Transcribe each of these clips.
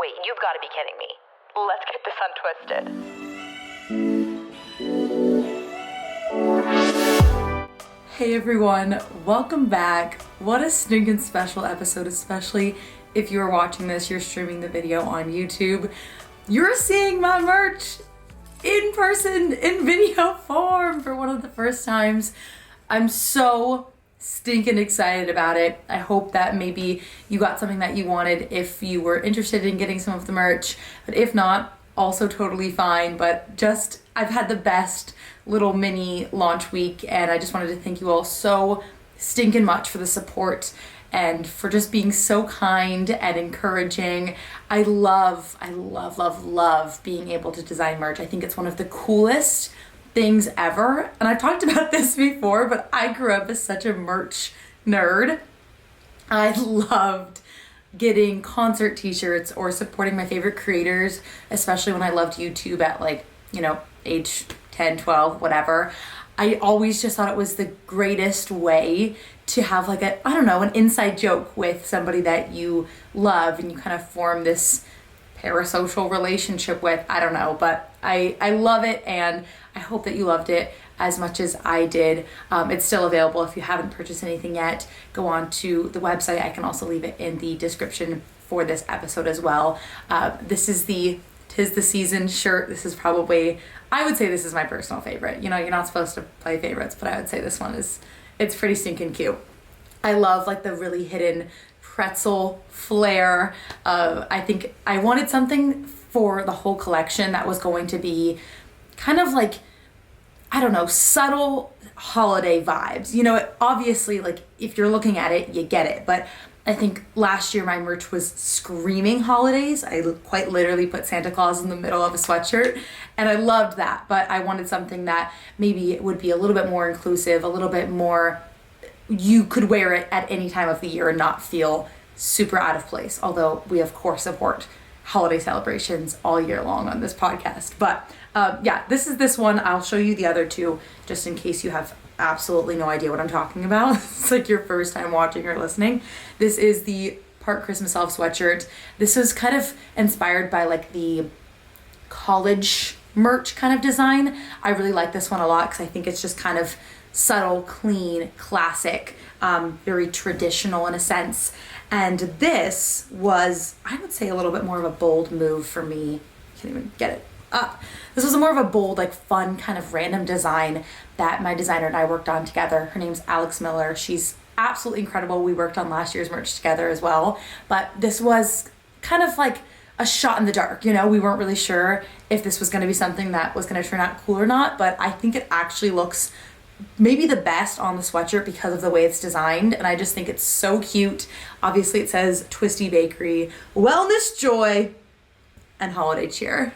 Wait, you've got to be kidding me. Let's get this untwisted. Hey everyone, welcome back. What a stinking special episode, especially if you're watching this, you're streaming the video on YouTube. You're seeing my merch in person, in video form for one of the first times. I'm so stinking excited about it. I hope that maybe you got something that you wanted if you were interested in getting some of the merch, but if not, also totally fine. But just, I've had the best little mini launch week, and I just wanted to thank you all so stinking much for the support and for just being so kind and encouraging. I love being able to design merch. I think it's one of the coolest things ever. And I've talked about this before, but I grew up as such a merch nerd. I loved getting concert t-shirts or supporting my favorite creators, especially when I loved YouTube at age 10, 12, whatever. I always just thought it was the greatest way to have an inside joke with somebody that you love and you kind of form this parasocial relationship with. I don't know, but I love it, and I hope that you loved it as much as I did. It's still available. If you haven't purchased anything yet, go on to the website. I can also leave it in the description for this episode as well. This is the "'Tis the Season" shirt. This is probably, I would say this is my personal favorite. You know, you're not supposed to play favorites, but I would say this one it's pretty stinking cute. I love the really hidden pretzel flair. I think I wanted something for the whole collection that was going to be kind of subtle holiday vibes. Obviously, if you're looking at it, you get it. But I think last year my merch was screaming holidays. I quite literally put Santa Claus in the middle of a sweatshirt, and I loved that. But I wanted something that maybe would be a little bit more inclusive, a little bit more, you could wear it at any time of the year and not feel super out of place. Although we of course support holiday celebrations all year long on this podcast. But this is this one. I'll show you the other two just in case you have absolutely no idea what I'm talking about. It's your first time watching or listening. This is the Part Christmas Elf sweatshirt. This was kind of inspired by the college merch kind of design. I really like this one a lot because I think it's just kind of subtle, clean, classic, very traditional in a sense. And this was, I would say, a little bit more of a bold move for me. I can't even get it up. This was more of a bold, fun, kind of random design that my designer and I worked on together. Her name's Alex Miller. She's absolutely incredible. We worked on last year's merch together as well. But this was kind of a shot in the dark. We weren't really sure if this was going to be something that was going to turn out cool or not, but I think it actually looks maybe the best on the sweatshirt because of the way it's designed, and I just think it's so cute. Obviously it says Twisty Bakery, wellness, joy, and holiday cheer.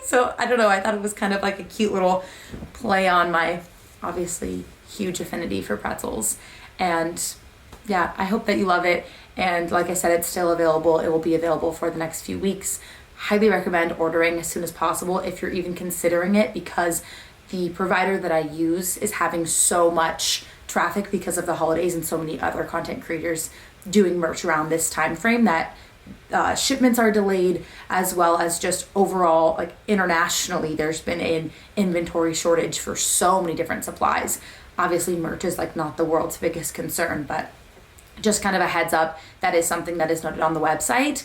So I don't know, I thought it was kind of a cute little play on my obviously huge affinity for pretzels. And yeah, I hope that you love it. And like I said, it's still available. It will be available for the next few weeks. Highly recommend ordering as soon as possible if you're even considering it, because the provider that I use is having so much traffic because of the holidays and so many other content creators doing merch around this time frame that shipments are delayed, as well as just overall internationally there's been an inventory shortage for so many different supplies. Obviously merch is not the world's biggest concern, but just kind of a heads up, that is something that is noted on the website.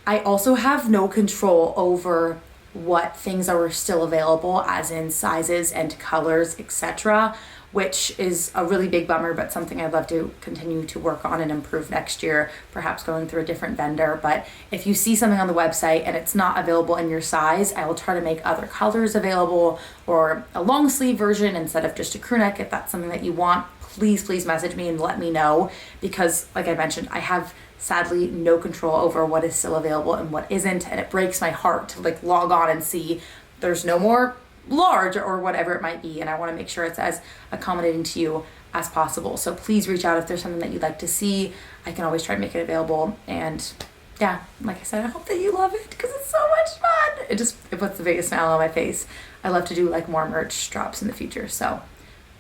I also have no control over what things are still available, as in sizes and colors, etc., which is a really big bummer, but something I'd love to continue to work on and improve next year, perhaps going through a different vendor. But if you see something on the website and it's not available in your size, I will try to make other colors available, or a long sleeve version instead of just a crew neck. If that's something that you want, please message me and let me know, because like I mentioned, I have sadly no control over what is still available and what isn't, and it breaks my heart to log on and see there's no more large or whatever it might be, and I want to make sure it's as accommodating to you as possible. So please reach out if there's something that you'd like to see. I can always try to make it available. And yeah, like I said, I hope that you love it because it's so much fun. It puts the biggest smile on my face. I love to do more merch drops in the future, so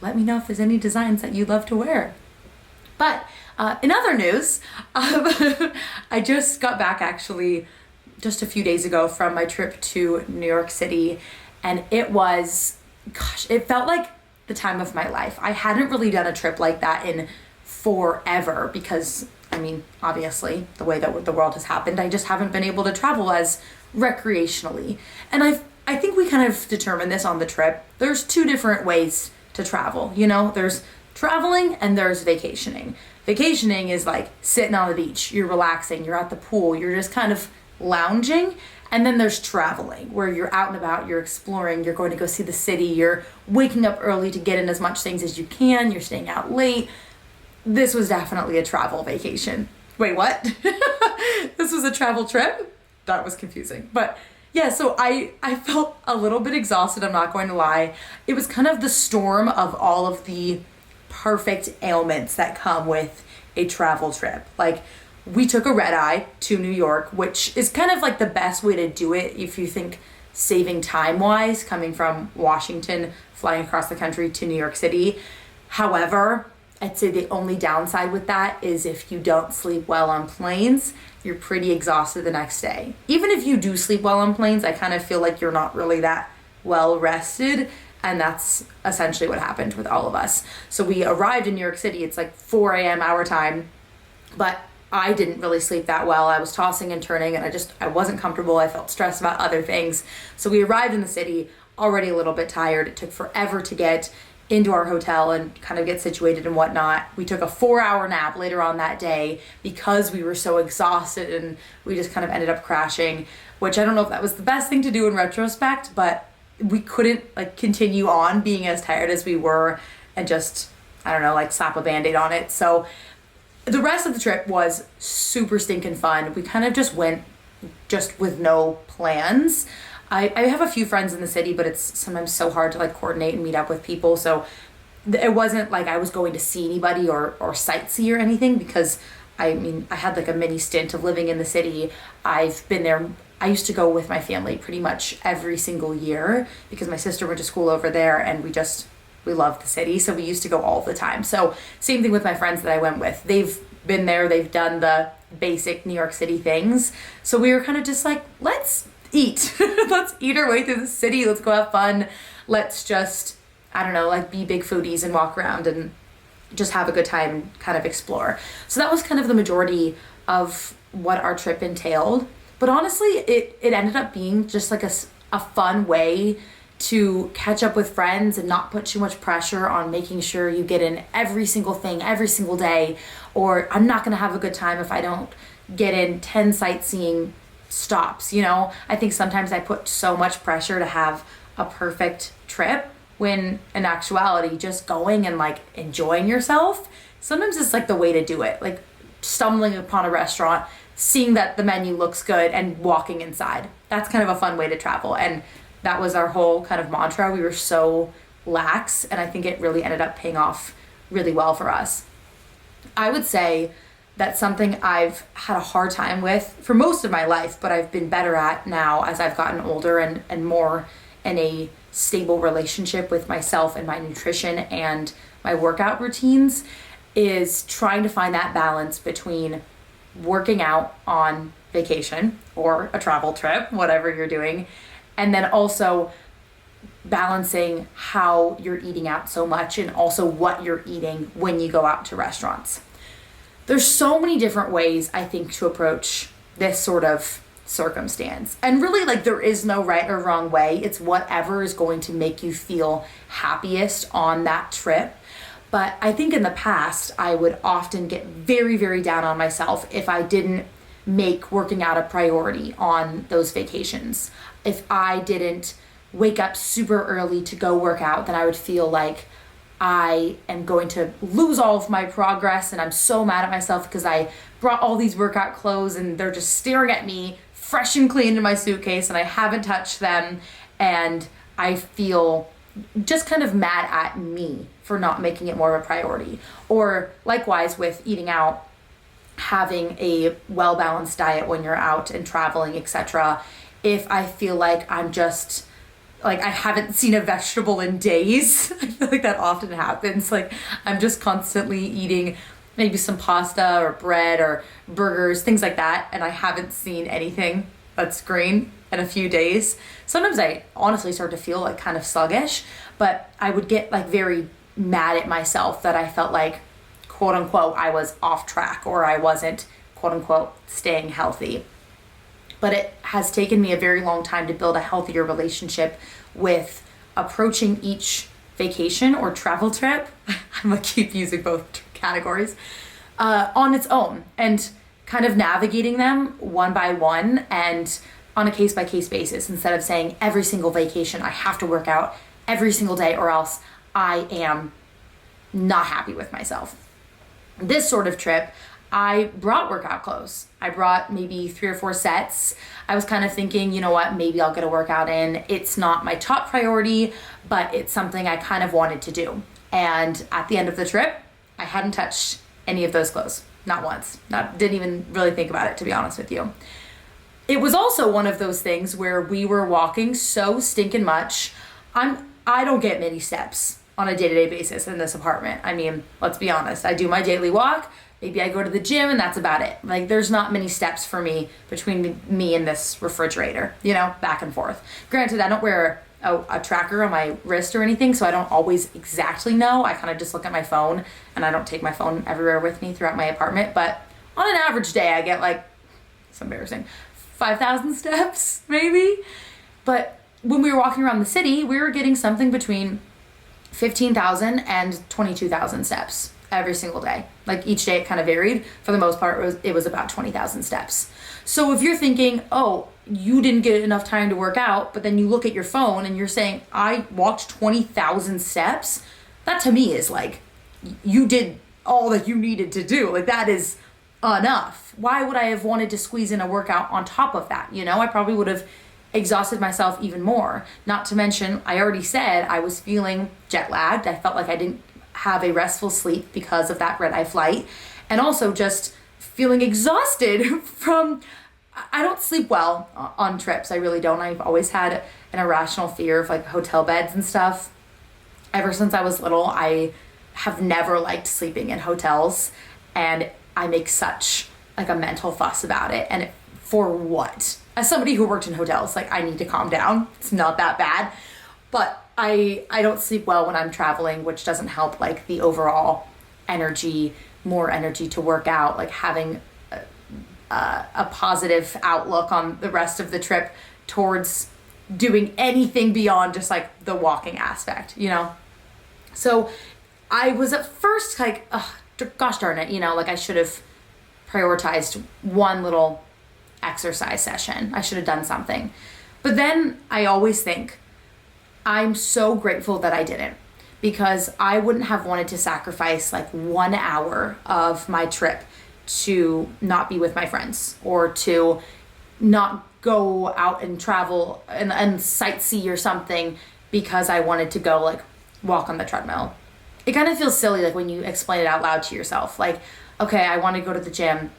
let me know if there's any designs that you'd love to wear. But in other news, I just got back actually just a few days ago from my trip to New York City, and it was, gosh, it felt like the time of my life. I hadn't really done a trip like that in forever because, I mean, obviously, the way that the world has happened, I just haven't been able to travel as recreationally. And I think we kind of determined this on the trip. There's two different ways to travel, you know? There's traveling and there's vacationing. Vacationing is like sitting on the beach, you're relaxing, you're at the pool, you're just kind of lounging. And then there's traveling, where you're out and about, you're exploring, you're going to go see the city, you're waking up early to get in as much things as you can, you're staying out late. This was definitely a travel vacation. Wait, what? This was a travel trip? That was confusing. But yeah, so I felt a little bit exhausted, I'm not going to lie. It was kind of the storm of all of the perfect ailments that come with a travel trip. Like, we took a red eye to New York, which is kind of like the best way to do it if you think saving time wise, coming from Washington, flying across the country to New York City. However, I'd say the only downside with that is if you don't sleep well on planes, you're pretty exhausted the next day. Even if you do sleep well on planes, I kind of feel like you're not really that well rested. And that's essentially what happened with all of us. So we arrived in New York City, it's like 4 a.m. our time, but I didn't really sleep that well. I was tossing and turning and I wasn't comfortable. I felt stressed about other things. So we arrived in the city already a little bit tired. It took forever to get into our hotel and kind of get situated and whatnot. We took a 4-hour nap later on that day because we were so exhausted and we just kind of ended up crashing, which I don't know if that was the best thing to do in retrospect, but we couldn't like continue on being as tired as we were and just, I don't know, like slap a Band-Aid on it. So the rest of the trip was super stinking fun. We kind of just went just with no plans. I have a few friends in the city, but it's sometimes so hard to like coordinate and meet up with people. So it wasn't like I was going to see anybody or sightsee or anything because I mean, I had like a mini stint of living in the city. I've been there. I used to go with my family pretty much every single year because my sister went to school over there and we love the city. So we used to go all the time. So same thing with my friends that I went with. They've been there. They've done the basic New York City things. So we were kind of just like, let's eat. Let's eat our way through the city. Let's go have fun. Let's just, I don't know, like be big foodies and walk around and just have a good time and kind of explore. So that was kind of the majority of what our trip entailed. But honestly, it ended up being just like a fun way to catch up with friends and not put too much pressure on making sure you get in every single thing every single day, or I'm not going to have a good time if I don't get in 10 sightseeing stops, you know? I think sometimes I put so much pressure to have a perfect trip when in actuality just going and like enjoying yourself, sometimes it's like the way to do it. Like stumbling upon a restaurant, seeing that the menu looks good and walking inside. That's kind of a fun way to travel. And that was our whole kind of mantra. We were so lax and I think it really ended up paying off really well for us. I would say that's something I've had a hard time with for most of my life, but I've been better at now as I've gotten older and more in a stable relationship with myself and my nutrition and my workout routines, is trying to find that balance between working out on vacation or a travel trip, whatever you're doing, and then also balancing how you're eating out so much and also what you're eating when you go out to restaurants. There's so many different ways, I think, to approach this sort of circumstance. And really, like, there is no right or wrong way. It's whatever is going to make you feel happiest on that trip. But I think in the past, I would often get very, very down on myself if I didn't make working out a priority on those vacations. If I didn't wake up super early to go work out, then I would feel like I am going to lose all of my progress and I'm so mad at myself because I brought all these workout clothes and they're just staring at me fresh and clean in my suitcase and I haven't touched them, and I feel just kind of mad at me for not making it more of a priority. Or likewise with eating out, having a well-balanced diet when you're out and traveling, etc. If I feel like I'm just like I haven't seen a vegetable in days, I feel like that often happens. Like I'm just constantly eating maybe some pasta or bread or burgers, things like that, and I haven't seen anything that's green in a few days. Sometimes I honestly start to feel like kind of sluggish, but I would get like very mad at myself that I felt like, quote unquote, I was off track or I wasn't, quote unquote, staying healthy. But it has taken me a very long time to build a healthier relationship with approaching each vacation or travel trip. I'm gonna keep using both categories on its own and kind of navigating them one by one and on a case-by-case basis, instead of saying every single vacation I have to work out every single day or else I am not happy with myself. This sort of trip, I brought workout clothes. I brought maybe 3 or 4 sets. I was kind of thinking, you know what, maybe I'll get a workout in. It's not my top priority, but it's something I kind of wanted to do. And at the end of the trip, I hadn't touched any of those clothes. Not once. Didn't even really think about it, to be honest with you. It was also one of those things where we were walking so stinking much. I don't get many steps on a day-to-day basis in this apartment. I mean, let's be honest. I do my daily walk. Maybe I go to the gym and that's about it. Like, there's not many steps for me between me and this refrigerator, you know, back and forth. Granted, I don't wear a tracker on my wrist or anything, so I don't always exactly know. I kind of just look at my phone, and I don't take my phone everywhere with me throughout my apartment. But on an average day, I get like, it's embarrassing, 5,000 steps maybe. But when we were walking around the city, we were getting something between 15,000 and 22,000 steps every single day. Like, each day it kind of varied. For the most part, it was about 20,000 steps. So if you're thinking, oh, you didn't get enough time to work out, but then you look at your phone and you're saying, I walked 20,000 steps, that to me is like, you did all that you needed to do. Like, that is enough. Why would I have wanted to squeeze in a workout on top of that? You know, I probably would have exhausted myself even more. Not to mention, I already said I was feeling jet lagged. I felt like I didn't have a restful sleep because of that red-eye flight. And also just feeling exhausted from, I don't sleep well on trips. I really don't. I've always had an irrational fear of like hotel beds and stuff. Ever since I was little, I have never liked sleeping in hotels, and I make such like a mental fuss about it. And for what? As somebody who worked in hotels, like, I need to calm down. It's not that bad. But I don't sleep well when I'm traveling, which doesn't help like the overall energy, more energy to work out, like having a positive outlook on the rest of the trip towards doing anything beyond just like the walking aspect, you know? So I was at first like, gosh darn it, you know, like I should have prioritized one little exercise session. I should have done something. But then I always think, I'm so grateful that I didn't, because I wouldn't have wanted to sacrifice like 1 hour of my trip to not be with my friends or to not go out and travel and sightsee or something because I wanted to go like walk on the treadmill. It kind of feels silly like when you explain it out loud to yourself, like, okay, I want to go to the gym,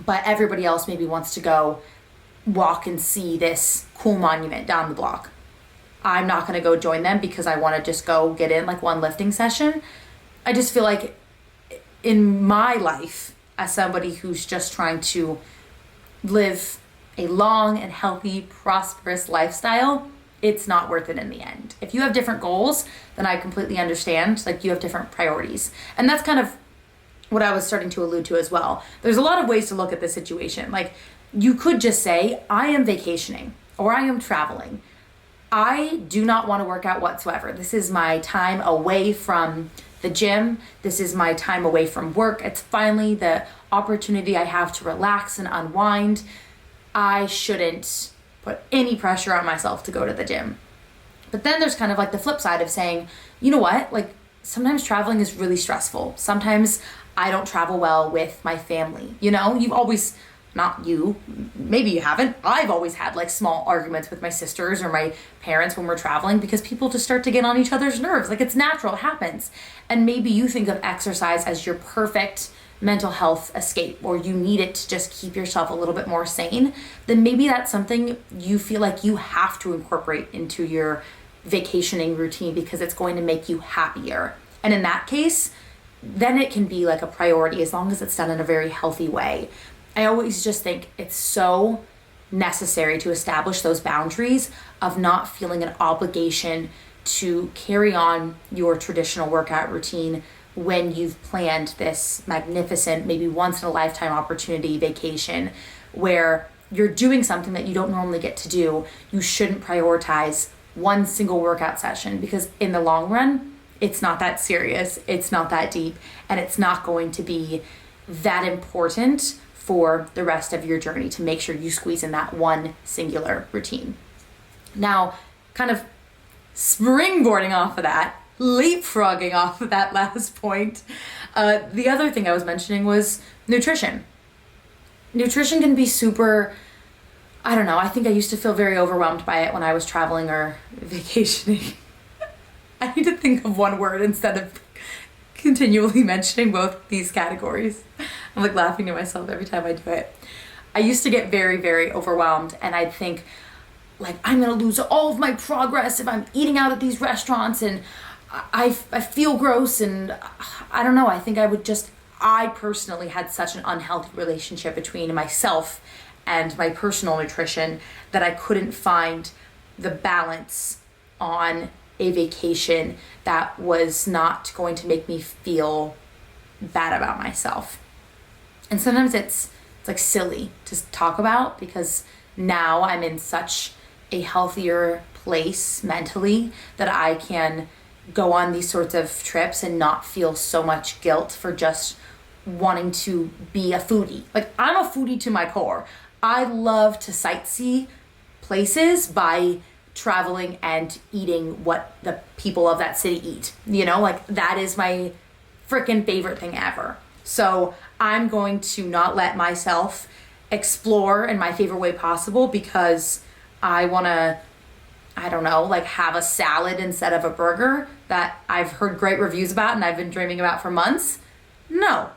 but everybody else maybe wants to go walk and see this cool monument down the block. I'm not going to go join them because I want to just go get in like one lifting session. I just feel like in my life, as somebody who's just trying to live a long and healthy, prosperous lifestyle, it's not worth it in the end. If you have different goals, then I completely understand. Like, you have different priorities. And that's kind of what I was starting to allude to as well. There's a lot of ways to look at this situation. Like, you could just say, I am vacationing or I am traveling. I do not want to work out whatsoever. This is my time away from the gym. This is my time away from work. It's finally the opportunity I have to relax and unwind. I shouldn't put any pressure on myself to go to the gym. But then there's kind of like the flip side of saying, you know what? Like, sometimes traveling is really stressful. Sometimes I don't travel well with my family. You know, you've always, not you, maybe you haven't. I've always had like small arguments with my sisters or my parents when we're traveling because people just start to get on each other's nerves. Like, it's natural, it happens. And maybe you think of exercise as your perfect mental health escape, or you need it to just keep yourself a little bit more sane. Then maybe that's something you feel like you have to incorporate into your vacationing routine because it's going to make you happier. And in that case, then it can be like a priority as long as it's done in a very healthy way. I always just think it's so necessary to establish those boundaries of not feeling an obligation to carry on your traditional workout routine when you've planned this magnificent, maybe once in a lifetime opportunity vacation where you're doing something that you don't normally get to do. You shouldn't prioritize one single workout session, because in the long run, it's not that serious, it's not that deep, and it's not going to be that important for the rest of your journey to make sure you squeeze in that one singular routine. Now, kind of springboarding off of that, leapfrogging off of that last point, the other thing I was mentioning was nutrition. Nutrition can be super, I don't know, I think I used to feel very overwhelmed by it when I was traveling or vacationing. I need to think of one word instead of continually mentioning both these categories. I'm like laughing to myself every time I do it. I used to get very, very overwhelmed, and I'd think, like, I'm gonna lose all of my progress if I'm eating out at these restaurants, and I feel gross, and I don't know, I think I personally had such an unhealthy relationship between myself and my personal nutrition that I couldn't find the balance on a vacation that was not going to make me feel bad about myself. And sometimes it's like silly to talk about, because now I'm in such a healthier place mentally that I can go on these sorts of trips and not feel so much guilt for just wanting to be a foodie. Like, I'm a foodie to my core. I love to sightsee places by traveling and eating what the people of that city eat. You know, like, that is my freaking favorite thing ever. So I'm going to not let myself explore in my favorite way possible because I want to, I don't know, like, have a salad instead of a burger that I've heard great reviews about and I've been dreaming about for months. No.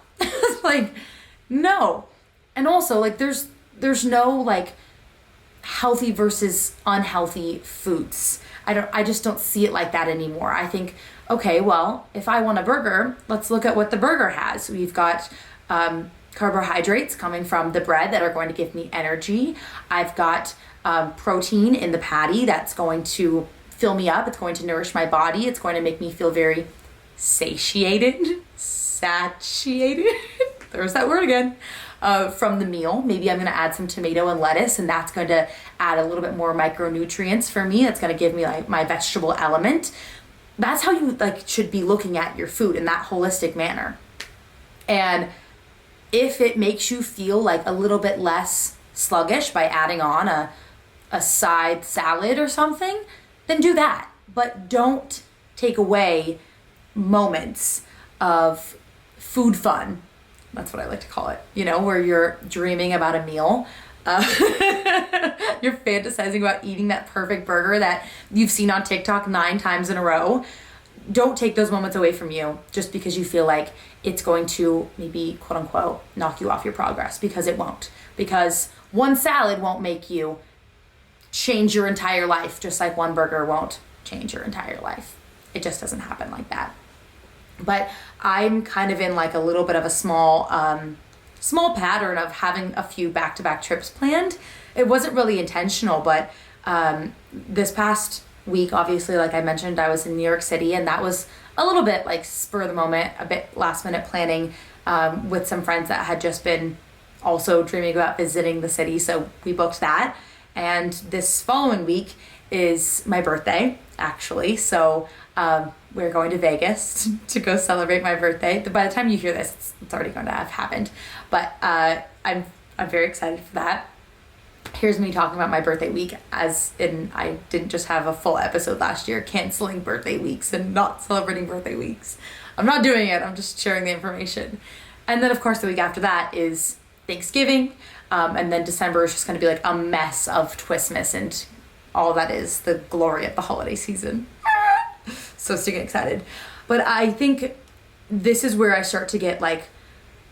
Like, no. And also, like, there's no, like, healthy versus unhealthy foods. I just don't see it like that anymore. I think, okay, well, if I want a burger, let's look at what the burger has. We've got carbohydrates coming from the bread that are going to give me energy. I've got protein in the patty that's going to fill me up. It's going to nourish my body. It's going to make me feel very satiated. There's that word again. From the meal. Maybe I'm going to add some tomato and lettuce, and that's going to add a little bit more micronutrients for me. That's going to give me, like, my vegetable element. That's how you, like, should be looking at your food in that holistic manner. And if it makes you feel like a little bit less sluggish by adding on a side salad or something, then do that. But don't take away moments of food fun. That's what I like to call it, you know, where you're dreaming about a meal. You're fantasizing about eating that perfect burger that you've seen on TikTok 9 times in a row. Don't take those moments away from you just because you feel like it's going to maybe, quote unquote, knock you off your progress, because it won't. Because one salad won't make you change your entire life, just like one burger won't change your entire life. It just doesn't happen like that. But I'm kind of in, like, a little bit of a small pattern of having a few back-to-back trips planned. It wasn't really intentional, but this past week, obviously, like I mentioned, I was in New York City, and that was a little bit like spur of the moment, a bit last minute planning with some friends that had just been also dreaming about visiting the city. So we booked that. And this following week is my birthday, actually. So we're going to Vegas to go celebrate my birthday. By the time you hear this, it's already going to have happened. But I'm very excited for that. Here's me talking about my birthday week, as in I didn't just have a full episode last year canceling birthday weeks and not celebrating birthday weeks. I'm not doing it. I'm just sharing the information. And then, of course, the week after that is Thanksgiving. And then December is just going to be like a mess of Twistmas and all that is the glory of the holiday season. So stinking excited. But I think this is where I start to get like,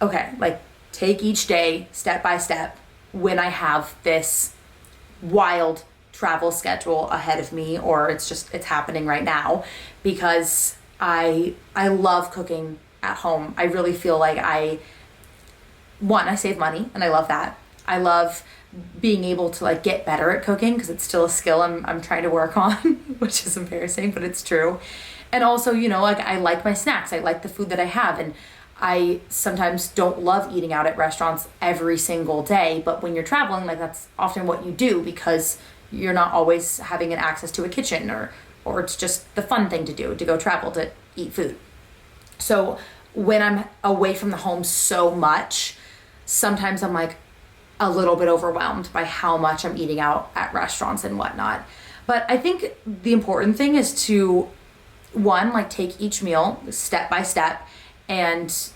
okay, like take each day step by step when I have this wild travel schedule ahead of me, or it's happening right now, because I love cooking at home. I really feel like I save money, and I love that. I love being able to like get better at cooking because it's still a skill I'm trying to work on, which is embarrassing, but it's true. And also, you know, like I like my snacks. I like the food that I have. And I sometimes don't love eating out at restaurants every single day, but when you're traveling, like that's often what you do because you're not always having an access to a kitchen or it's just the fun thing to do to go travel to eat food. So when I'm away from the home so much, sometimes I'm like a little bit overwhelmed by how much I'm eating out at restaurants and whatnot. But I think the important thing is to, one, like take each meal step by step and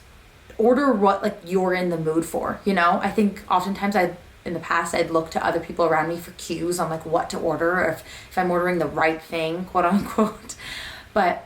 order what like you're in the mood for, you know? I think oftentimes in the past, I'd look to other people around me for cues on like what to order or if I'm ordering the right thing, quote unquote. But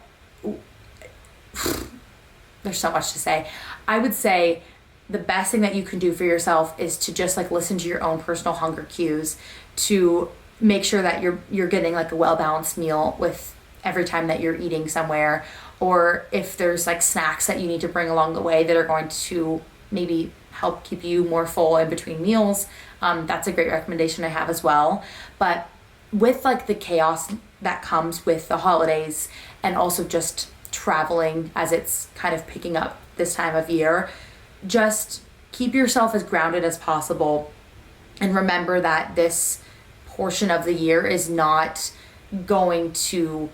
there's so much to say. I would say the best thing that you can do for yourself is to just like listen to your own personal hunger cues to make sure that you're getting like a well-balanced meal with every time that you're eating somewhere, or if there's like snacks that you need to bring along the way that are going to maybe help keep you more full in between meals. That's a great recommendation I have as well. But with like the chaos that comes with the holidays and also just traveling as it's kind of picking up this time of year, just keep yourself as grounded as possible and remember that this portion of the year is not going to,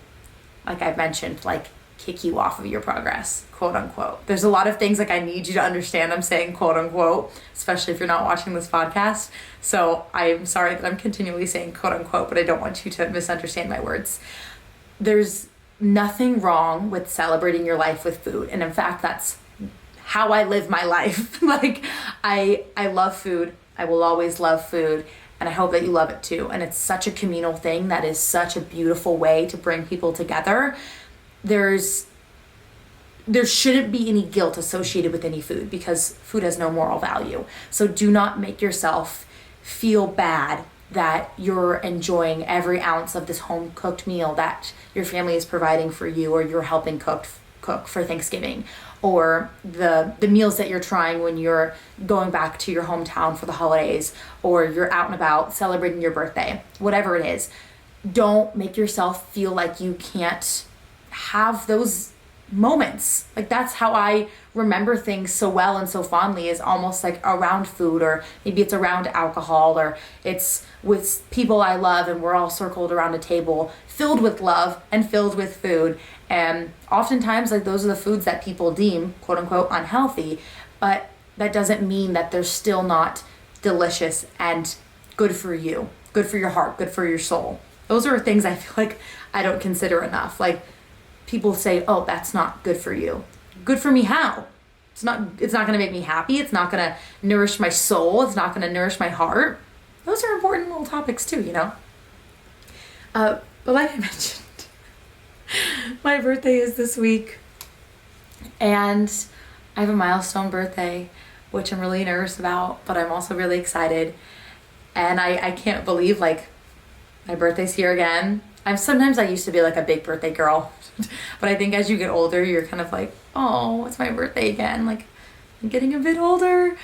like I've mentioned, like kick you off of your progress, quote unquote. There's a lot of things like I need you to understand I'm saying quote unquote, especially if you're not watching this podcast. So I'm sorry that I'm continually saying quote unquote, but I don't want you to misunderstand my words. There's nothing wrong with celebrating your life with food. And in fact, that's how I live my life. Like I love food. I will always love food. And I hope that you love it too. And it's such a communal thing that is such a beautiful way to bring people together. There shouldn't be any guilt associated with any food because food has no moral value. So do not make yourself feel bad that you're enjoying every ounce of this home cooked meal that your family is providing for you, or you're helping cook for Thanksgiving, or the meals that you're trying when you're going back to your hometown for the holidays, or you're out and about celebrating your birthday, whatever it is. Don't make yourself feel like you can't have those moments. Like that's how I remember things so well and so fondly, is almost like around food, or maybe it's around alcohol, or it's with people I love and we're all circled around a table filled with love and filled with food. And oftentimes like those are the foods that people deem quote unquote unhealthy, but that doesn't mean that they're still not delicious and good for you, good for your heart, good for your soul. Those are things I feel like I don't consider enough. Like people say, oh, that's not good for you. Good for me how? It's not going to make me happy. It's not going to nourish my soul. It's not going to nourish my heart. Those are important little topics too, you know? But like I mentioned, my birthday is this week and I have a milestone birthday, which I'm really nervous about, but I'm also really excited. And I can't believe like my birthday's here again. Sometimes I used to be like a big birthday girl, but I think as you get older, you're kind of like, oh, it's my birthday again. Like I'm getting a bit older.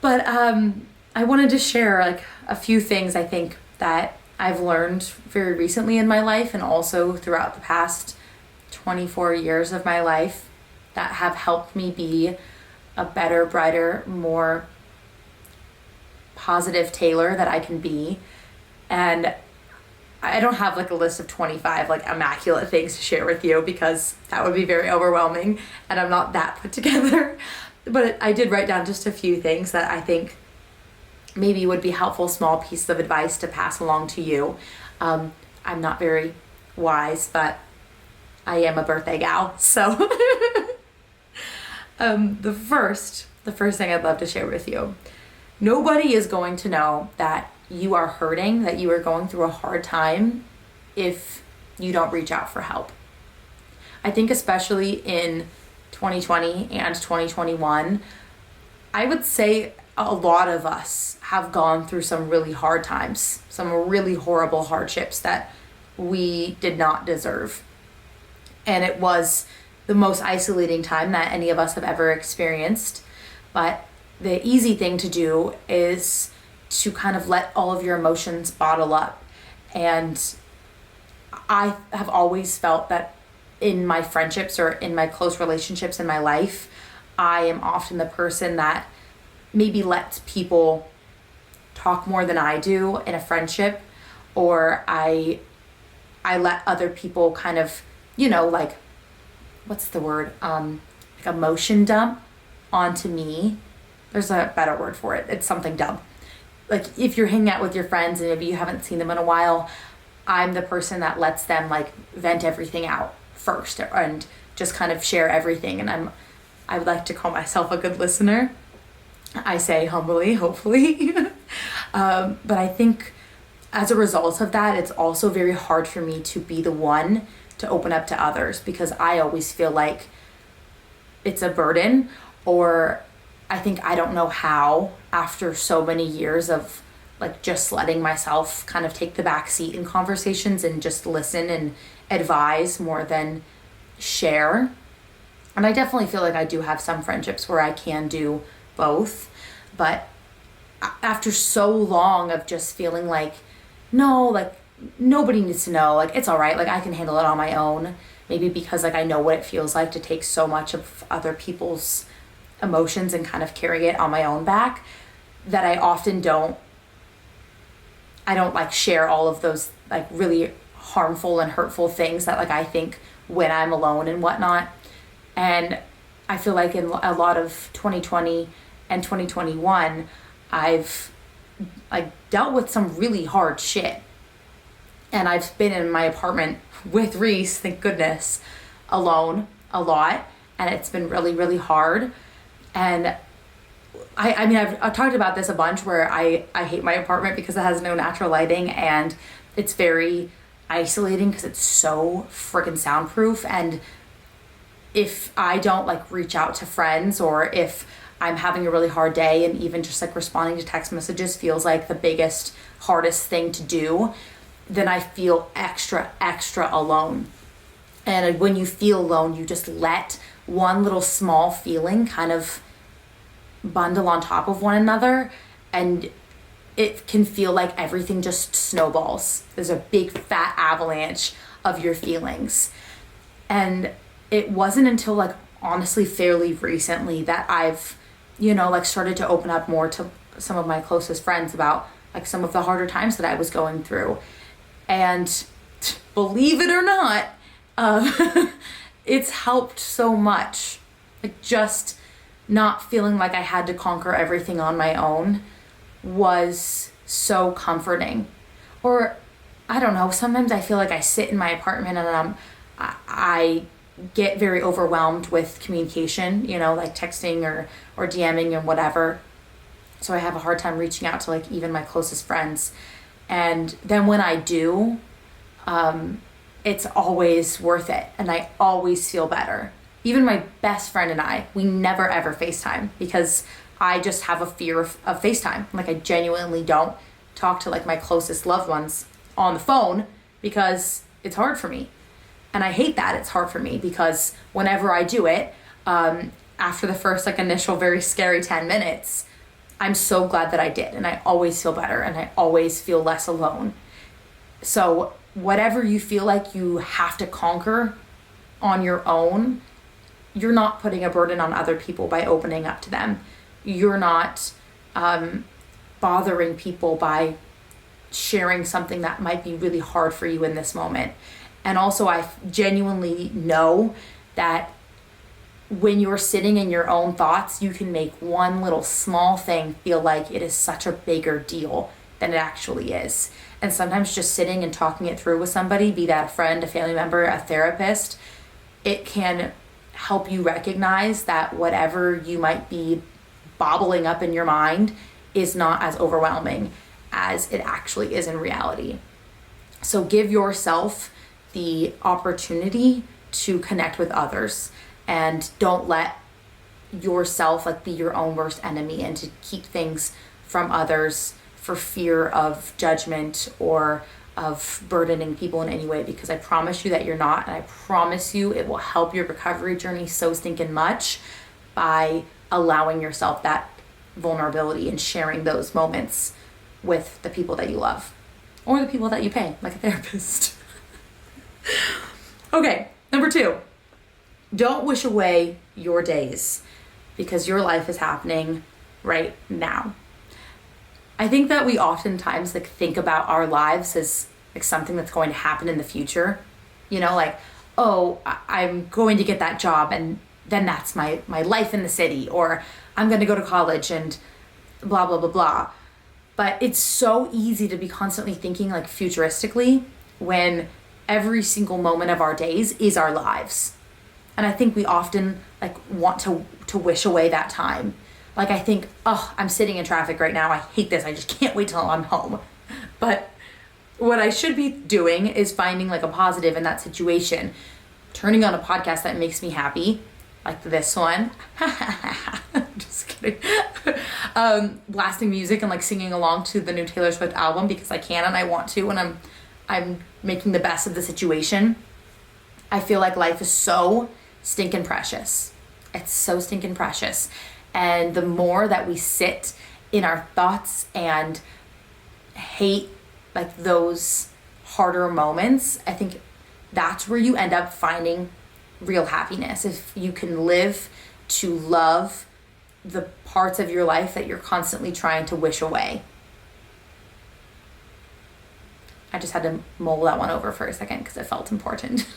But I wanted to share like a few things I think that I've learned very recently in my life and also throughout the past 24 years of my life that have helped me be a better, brighter, more positive Taylor that I can be. And I don't have like a list of 25 like immaculate things to share with you because that would be very overwhelming and I'm not that put together. But I did write down just a few things that I think maybe would be helpful, small pieces of advice to pass along to you. I'm not very wise, but I am a birthday gal. So the first thing I'd love to share with you, nobody is going to know that you are hurting, that you are going through a hard time if you don't reach out for help. I think especially in 2020 and 2021, I would say a lot of us have gone through some really hard times, some really horrible hardships that we did not deserve. And it was the most isolating time that any of us have ever experienced. But the easy thing to do is to kind of let all of your emotions bottle up. And I have always felt that in my friendships or in my close relationships in my life, I am often the person that maybe lets people talk more than I do in a friendship, or I let other people kind of, like, what's the word? Like emotion dump onto me. There's a better word for it. It's something dumb. Like if you're hanging out with your friends and maybe you haven't seen them in a while, I'm the person that lets them like vent everything out first and just kind of share everything. And I would like to call myself a good listener. I say humbly, hopefully. But I think as a result of that, it's also very hard for me to be the one to open up to others, because I always feel like it's a burden, or I think I don't know how, after so many years of like just letting myself kind of take the back seat in conversations and just listen and advise more than share. And I definitely feel like I do have some friendships where I can do both, but after so long of just feeling like, no, like nobody needs to know, like it's all right, like I can handle it on my own, maybe because like I know what it feels like to take so much of other people's emotions and kind of carry it on my own back, that I often don't like share all of those like really harmful and hurtful things that like I think when I'm alone and whatnot. And I feel like in a lot of 2020 and 2021, I've like dealt with some really hard shit. And I've been in my apartment with Reese, thank goodness, alone a lot. And it's been really, really hard. And I mean, I've talked about this a bunch, where I hate my apartment because it has no natural lighting, and it's very isolating because it's so freaking soundproof. And if I don't like reach out to friends, or if I'm having a really hard day and even just like responding to text messages feels like the biggest, hardest thing to do, then I feel extra alone. And when you feel alone, you just let one little small feeling kind of bundle on top of one another, and it can feel like everything just snowballs. There's a big fat avalanche of your feelings. And it wasn't until like honestly fairly recently that I've like started to open up more to some of my closest friends about like some of the harder times that I was going through. And believe it or not, it's helped so much. Like just not feeling like I had to conquer everything on my own was so comforting. Or I don't know, sometimes I feel like I sit in my apartment and I get very overwhelmed with communication, like texting or DMing and whatever. So I have a hard time reaching out to like even my closest friends. And then when I do, it's always worth it. And I always feel better. Even my best friend and I, we never ever FaceTime, because I just have a fear of FaceTime. Like I genuinely don't talk to like my closest loved ones on the phone because it's hard for me. And I hate that it's hard for me, because whenever I do it, after the first like initial very scary 10 minutes, I'm so glad that I did. And I always feel better, and I always feel less alone. So whatever you feel like you have to conquer on your own, you're not putting a burden on other people by opening up to them. You're not bothering people by sharing something that might be really hard for you in this moment. And also I genuinely know that when you're sitting in your own thoughts, you can make one little small thing feel like it is such a bigger deal than it actually is. And sometimes just sitting and talking it through with somebody, be that a friend, a family member, a therapist, it can help you recognize that whatever you might be bobbling up in your mind is not as overwhelming as it actually is in reality. So give yourself the opportunity to connect with others, and don't let yourself like be your own worst enemy and to keep things from others for fear of judgment or of burdening people in any way, because I promise you that you're not. And I promise you it will help your recovery journey so stinking much by allowing yourself that vulnerability and sharing those moments with the people that you love or the people that you pay, like a therapist. Okay, number 2, don't wish away your days because your life is happening right now. I think that we oftentimes like think about our lives as like something that's going to happen in the future. You know, like, oh, I'm going to get that job and then that's my life in the city, or I'm going to go to college and blah, blah, blah, blah. But it's so easy to be constantly thinking like futuristically when every single moment of our days is our lives. And I think we often like want to wish away that time. Like I think, oh, I'm sitting in traffic right now. I hate this. I just can't wait till I'm home. But what I should be doing is finding like a positive in that situation, turning on a podcast that makes me happy, like this one. Just kidding. Blasting music and like singing along to the new Taylor Swift album because I can and I want to, and I'm making the best of the situation. I feel like life is so stinking precious. It's so stinking precious. And the more that we sit in our thoughts and hate like those harder moments, I think that's where you end up finding real happiness. If you can live to love the parts of your life that you're constantly trying to wish away. I just had to mull that one over for a second because it felt important.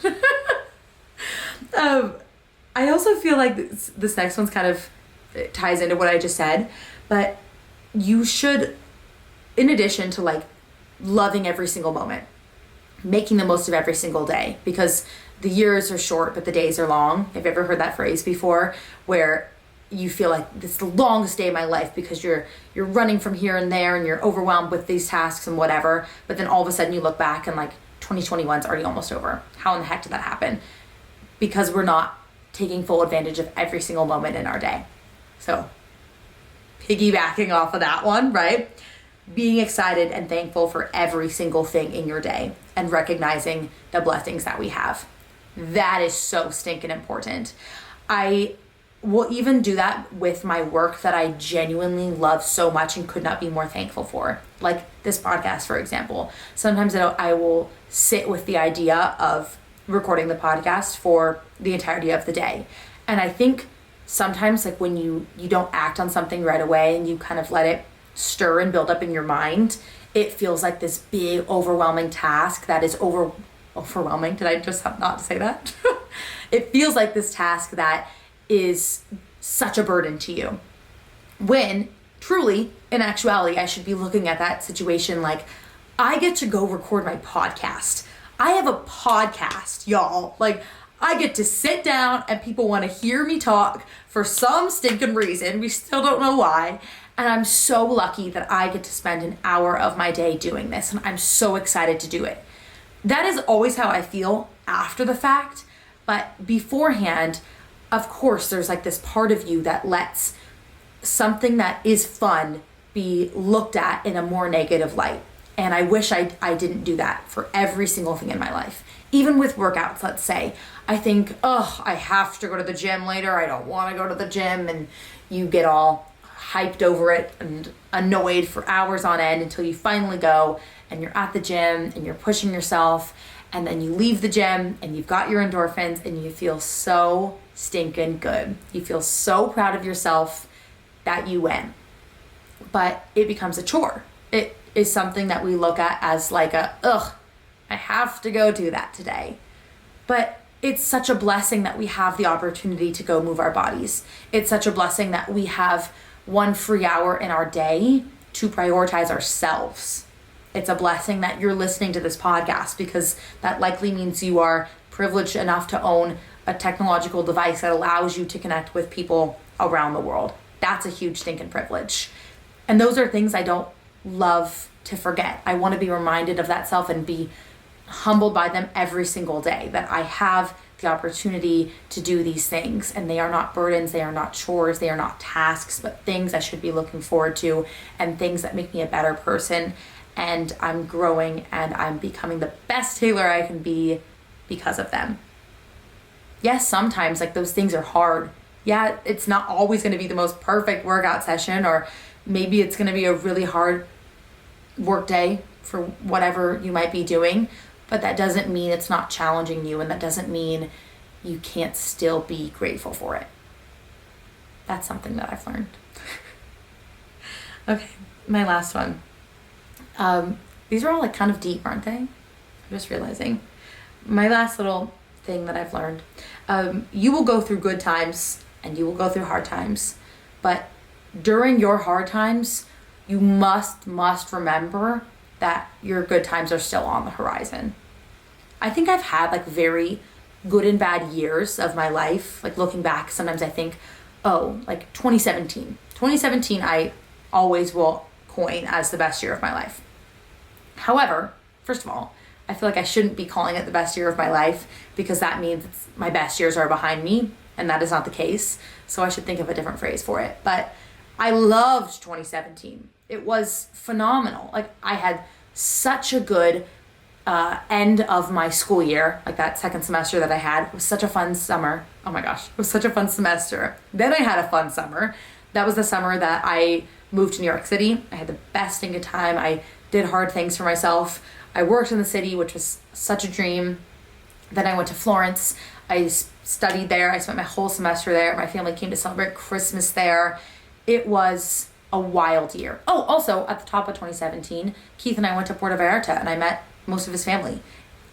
I also feel like this next one's kind of it ties into what I just said, but you should, in addition to like loving every single moment, making the most of every single day, because the years are short, but the days are long. Have you ever heard that phrase before, where you feel like this is the longest day of my life because you're running from here and there and you're overwhelmed with these tasks and whatever, but then all of a sudden you look back and like 2021's already almost over. How in the heck did that happen? Because we're not taking full advantage of every single moment in our day. So piggybacking off of that one, right? Being excited and thankful for every single thing in your day and recognizing the blessings that we have. That is so stinking important. I will even do that with my work that I genuinely love so much and could not be more thankful for. Like this podcast, for example. Sometimes I will sit with the idea of recording the podcast for the entirety of the day. And I think sometimes like when you don't act on something right away and you kind of let it stir and build up in your mind, it feels like this big overwhelming task that is overwhelming. Did I just have not to say that? It feels like this task that is such a burden to you. When truly, in actuality, I should be looking at that situation like, I get to go record my podcast. I have a podcast, y'all. Like, I get to sit down and people want to hear me talk for some stinking reason. We still don't know why. And I'm so lucky that I get to spend an hour of my day doing this. And I'm so excited to do it. That is always how I feel after the fact. But beforehand, of course, there's like this part of you that lets something that is fun be looked at in a more negative light. And I wish I didn't do that for every single thing in my life. Even with workouts, let's say. I think, I have to go to the gym later. I don't want to go to the gym. And you get all hyped over it and annoyed for hours on end until you finally go and you're at the gym and you're pushing yourself. And then you leave the gym and you've got your endorphins and you feel so stinking good. You feel so proud of yourself that you went. But it becomes a chore. It is something that we look at as like I have to go do that today. But it's such a blessing that we have the opportunity to go move our bodies. It's such a blessing that we have one free hour in our day to prioritize ourselves. It's a blessing that you're listening to this podcast because that likely means you are privileged enough to own a technological device that allows you to connect with people around the world. That's a huge stinking privilege. And those are things I don't love to forget. I want to be reminded of that self and be humbled by them every single day, that I have the opportunity to do these things, and they are not burdens, they are not chores, they are not tasks, but things I should be looking forward to and things that make me a better person. And I'm growing and I'm becoming the best Taylor I can be because of them. Yes, sometimes like those things are hard. Yeah, it's not always going to be the most perfect workout session, or maybe it's going to be a really hard work day for whatever you might be doing, but that doesn't mean it's not challenging you, and that doesn't mean you can't still be grateful for it. That's something that I've learned. Okay, my last one. These are all like kind of deep, aren't they? I'm just realizing. My last little thing that I've learned. You will go through good times and you will go through hard times, but during your hard times, you must remember that your good times are still on the horizon. I think I've had like very good and bad years of my life. Like looking back, sometimes I think, oh, like 2017. 2017, I always will coin as the best year of my life. However, first of all, I feel like I shouldn't be calling it the best year of my life because that means my best years are behind me, and that is not the case. So I should think of a different phrase for it. But I loved 2017. It was phenomenal. Like I had such a good end of my school year, like that second semester that I had. It was such a fun summer. Oh my gosh, it was such a fun semester. Then I had a fun summer. That was the summer that I moved to New York City. I had the best stinking time. I did hard things for myself. I worked in the city, which was such a dream. Then I went to Florence. I studied there. I spent my whole semester there. My family came to celebrate Christmas there. It was a wild year. Oh, also at the top of 2017, Keith and I went to Puerto Vallarta and I met most of his family.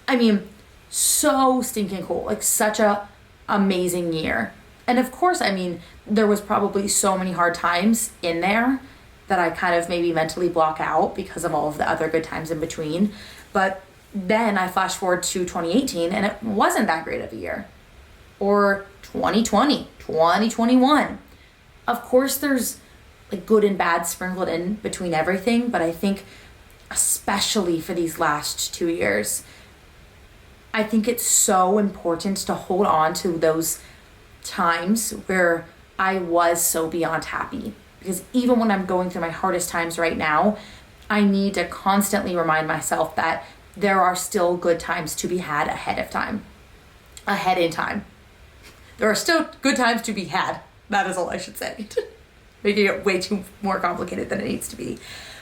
I mean, so stinking cool. Like such a amazing year. And of course, I mean, there was probably so many hard times in there that I kind of maybe mentally block out because of all of the other good times in between. But then I flash forward to 2018 and it wasn't that great of a year. Or 2020, 2021. Of course, there's like good and bad sprinkled in between everything, but I think especially for these last 2 years, I think it's so important to hold on to those times where I was so beyond happy. Because even when I'm going through my hardest times right now, I need to constantly remind myself that there are still good times to be had ahead in time. There are still good times to be had. That is all I should say. Making it way too more complicated than it needs to be.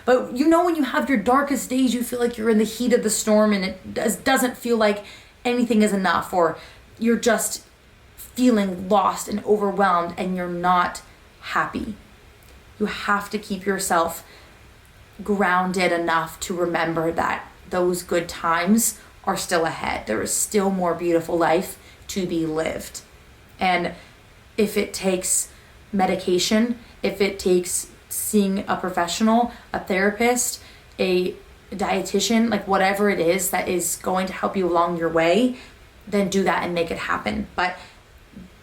But you know, when you have your darkest days, you feel like you're in the heat of the storm and it doesn't feel like anything is enough, or you're just feeling lost and overwhelmed and you're not happy. You have to keep yourself grounded enough to remember that those good times are still ahead. There is still more beautiful life to be lived. And if it takes medication, if it takes seeing a professional, a therapist, a dietitian, like whatever it is that is going to help you along your way, then do that and make it happen. But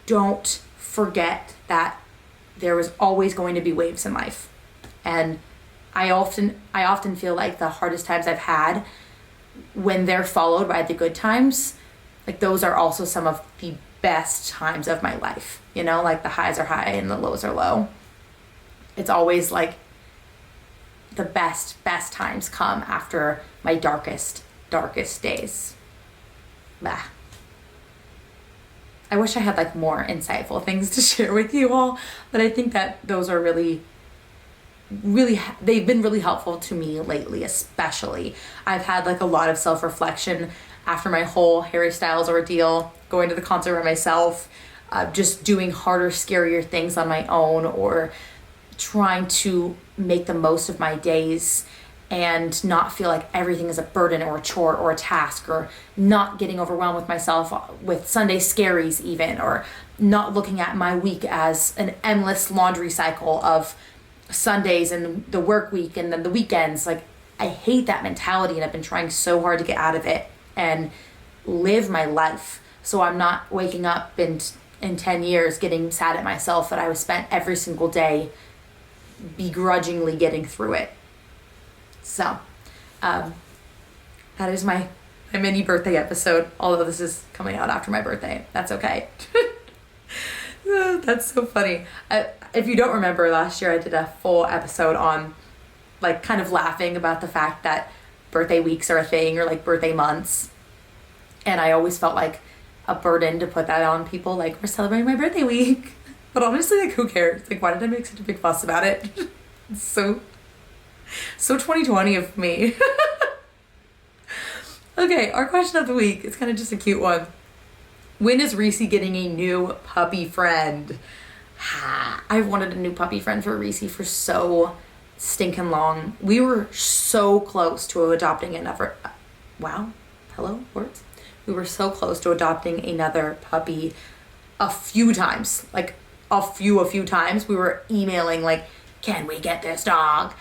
don't forget that there is always going to be waves in life. And I often feel like the hardest times I've had, when they're followed by the good times, like those are also some of the best times of my life. You know, like the highs are high and the lows are low. It's always like the best times come after my darkest days. Bah. I wish I had like more insightful things to share with you all, but I think that those are really, they've been really helpful to me lately, especially. I've had like a lot of self-reflection after my whole Harry Styles ordeal, going to the concert by myself, just doing harder, scarier things on my own, or trying to make the most of my days and not feel like everything is a burden or a chore or a task, or not getting overwhelmed with myself with Sunday scaries even, or not looking at my week as an endless laundry cycle of Sundays and the work week and then the weekends. Like, I hate that mentality, and I've been trying so hard to get out of it and live my life so I'm not waking up in 10 years getting sad at myself that I was spent every single day begrudgingly getting through it. So, that is my mini birthday episode, although this is coming out after my birthday. That's okay. That's so funny. If you don't remember, last year I did a full episode on like kind of laughing about the fact that birthday weeks are a thing, or like birthday months. And I always felt like a burden to put that on people, like, we're celebrating my birthday week. But honestly, like, who cares? Like, why did I make such a big fuss about it? It's so So 2020 of me. Okay, our question of the week. It's kind of just a cute one. When is Reese getting a new puppy friend? I've wanted a new puppy friend for Reese for so stinking long. We were so close to adopting another. Wow. Hello, words. We were so close to adopting another puppy a few times. Like a few times. We were emailing like, can we get this dog?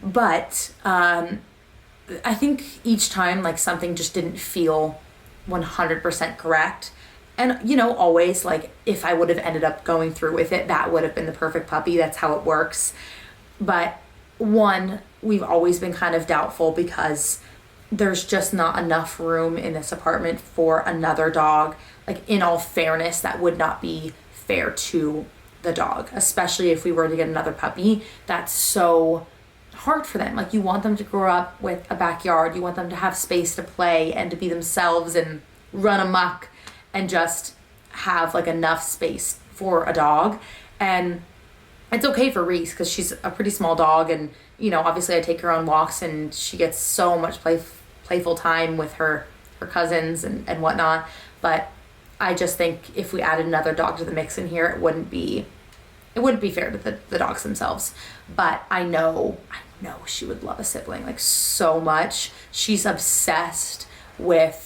But I think each time like something just didn't feel 100% correct. And, you know, always like if I would have ended up going through with it, that would have been the perfect puppy. That's how it works. But one, we've always been kind of doubtful because there's just not enough room in this apartment for another dog. Like, in all fairness, that would not be fair to the dog, especially if we were to get another puppy. That's so hard for them. Like, you want them to grow up with a backyard. You want them to have space to play and to be themselves and run amok and just have like enough space for a dog. And it's okay for Reese because she's a pretty small dog, and you know, obviously I take her on walks and she gets so much playful time with her cousins and whatnot. But I just think if we added another dog to the mix in here, it wouldn't be fair to the dogs themselves. But I know she would love a sibling like so much. She's obsessed with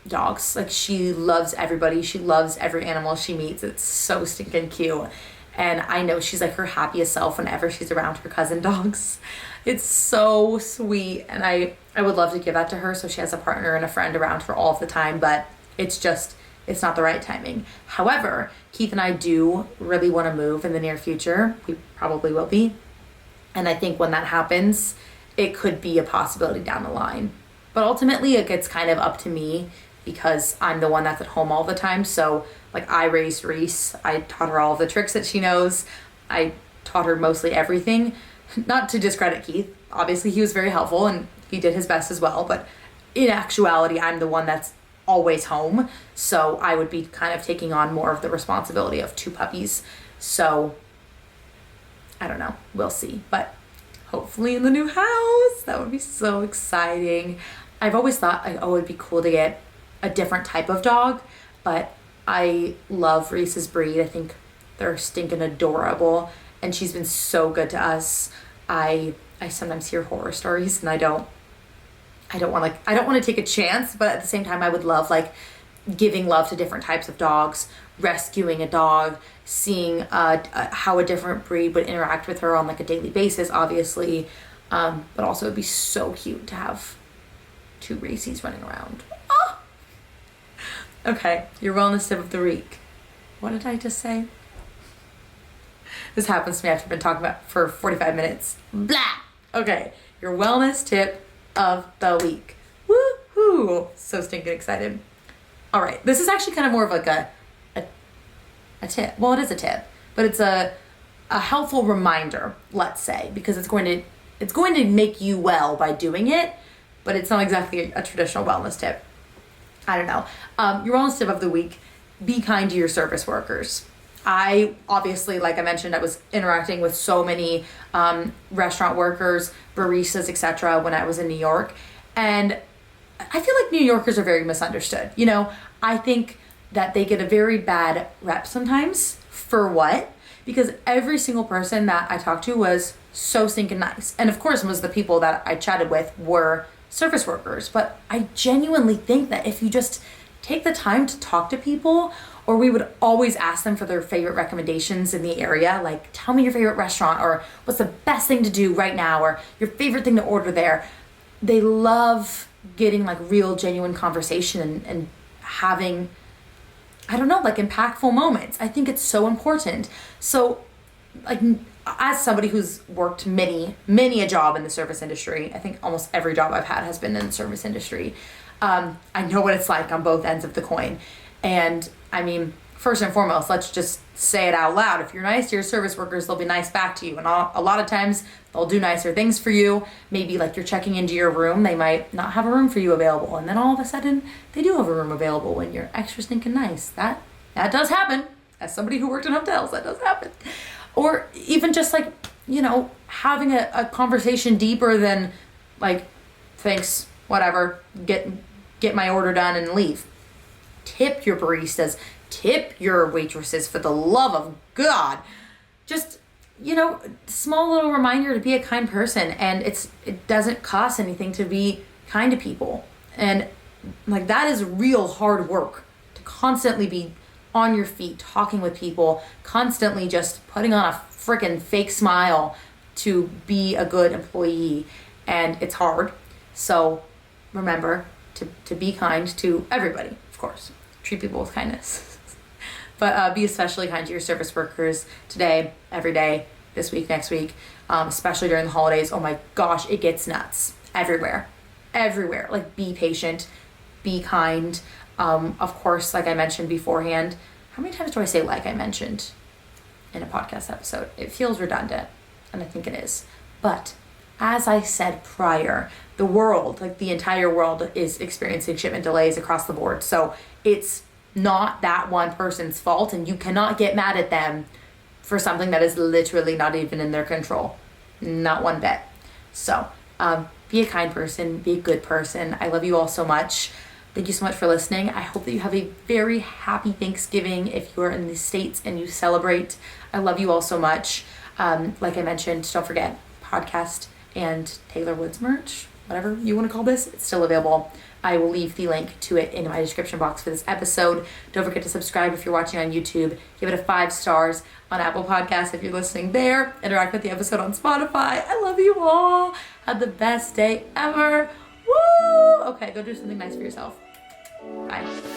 dogs. Like, she loves everybody. She loves every animal she meets. It's so stinking cute. And I know she's like her happiest self whenever she's around her cousin dogs. It's so sweet. And I would love to give that to her so she has a partner and a friend around her all of the time, but it's not the right timing. However, Keith and I do really want to move in the near future. We probably will be. And I think when that happens, it could be a possibility down the line. But ultimately, it gets kind of up to me because I'm the one that's at home all the time. So like, I raised Reese. I taught her all of the tricks that she knows. I taught her mostly everything. Not to discredit Keith. Obviously, he was very helpful and he did his best as well. But in actuality, I'm the one that's always home. So I would be kind of taking on more of the responsibility of two puppies. So I don't know. We'll see. But hopefully in the new house. That would be so exciting. I've always thought, like, oh, it'd be cool to get a different type of dog, but I love Reese's breed. I think they're stinking adorable, and she's been so good to us. I sometimes hear horror stories, and I don't want to take a chance, but at the same time, I would love like giving love to different types of dogs, rescuing a dog, seeing how a different breed would interact with her on like a daily basis, obviously, but also it'd be so cute to have two Reese's running around. Oh! Okay, your wellness tip of the week. What did I just say? This happens to me after I've been talking about for 45 minutes. Blah! Okay, your wellness tip of the week. Woohoo! So stinking excited. All right, this is actually kind of more of like a tip. Well, it is a tip, but it's a helpful reminder, let's say, because it's going to make you well by doing it, but it's not exactly a traditional wellness tip. I don't know. Your wellness tip of the week: be kind to your service workers. I obviously, like I mentioned, I was interacting with so many restaurant workers, baristas, etc. when I was in New York. And I feel like New Yorkers are very misunderstood. You know, I think that they get a very bad rep sometimes. For what? Because every single person that I talked to was so stinking nice. And of course, most of the people that I chatted with were service workers. But I genuinely think that if you just take the time to talk to people, or we would always ask them for their favorite recommendations in the area, like, tell me your favorite restaurant, or what's the best thing to do right now, or your favorite thing to order there. They love getting like real, genuine conversation and having, I don't know, like impactful moments. I think it's so important. So like, as somebody who's worked many a job in the service industry, I think almost every job I've had has been in the service industry. I know what it's like on both ends of the coin. And I mean, first and foremost, let's just say it out loud. If you're nice to your service workers, they'll be nice back to you. And a lot of times they'll do nicer things for you. Maybe like you're checking into your room, they might not have a room for you available. And then all of a sudden they do have a room available when you're extra stinking nice. That does happen. As somebody who worked in hotels, that does happen. Or even just like having a conversation deeper than like, thanks, whatever, get my order done and leave. Tip your baristas, tip your waitresses, for the love of God. Just, small little reminder to be a kind person, and it doesn't cost anything to be kind to people. And like, that is real hard work, to constantly be on your feet, talking with people, constantly just putting on a freaking fake smile to be a good employee. And it's hard. So remember to be kind to everybody, of course. Treat people with kindness. But be especially kind to your service workers today, every day, this week, next week, especially during the holidays. Oh my gosh, it gets nuts everywhere. Like, be patient, be kind. Of course, like I mentioned beforehand, how many times do I say like I mentioned in a podcast episode? It feels redundant, and I think it is. But as I said prior, the world, like the entire world, is experiencing shipment delays across the board. So it's not that one person's fault, and you cannot get mad at them for something that is literally not even in their control. Not one bit. So be a kind person, be a good person. I love you all so much. Thank you so much for listening. I hope that you have a very happy Thanksgiving if you are in the States and you celebrate. I love you all so much. Like I mentioned, don't forget, podcast and Taylor Woods merch, whatever you want to call this, it's still available. I will leave the link to it in my description box for this episode. Don't forget to subscribe if you're watching on YouTube. Give it a 5 stars on Apple Podcasts if you're listening there. Interact with the episode on Spotify. I love you all. Have the best day ever. Woo! Okay, go do something nice for yourself. Bye.